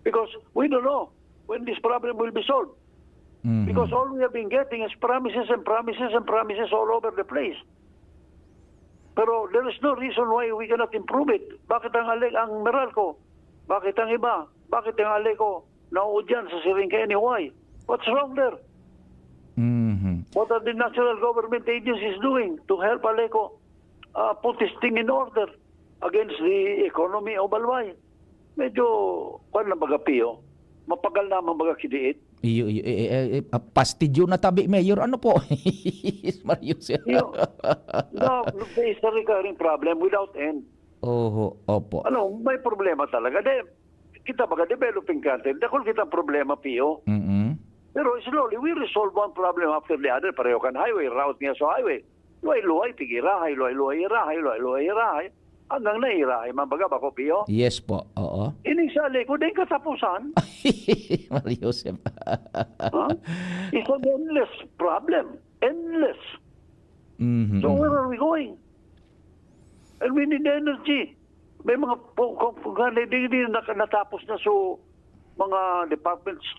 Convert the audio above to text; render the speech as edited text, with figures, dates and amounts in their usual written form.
Because we don't know when this problem will be solved. Mhm. Because all we have been getting is promises and promises and promises all over the place. Pero there is no reason why we cannot improve it. Bakit ang Meralco? Bakit ang iba? Bakit ang Aleco nauud dyan sa Siringkeni? Why? What's wrong there? Mhm. What are the national government agencies doing to help Aleco put this thing in order against the economy of Balway? Medyo, kung na baga Pio, mapagal naman baga kidiit. Pastidyo na tabi, Mayor. Ano po? Marius. No, there is a recurring problem without end. Oho, opo. Ano, may problema talaga. Kita baga developing country, dakol kitang problema, Pio. Mhm. Pero slowly, we resolve one problem after the other. Pareho kan highway, route niya sa highway. Luay-luay, tigirahay, luay-luay, irahay, luay-luay, irahay. Hanggang nairahay, mambaga ba ko, Pio? Yes po. Oo. Ining sa Aleco, din katapusan. Marius. Huh? It's an endless problem. Endless. Mhm. So where are we going? And we need energy. May mga natapos na so mga department stores.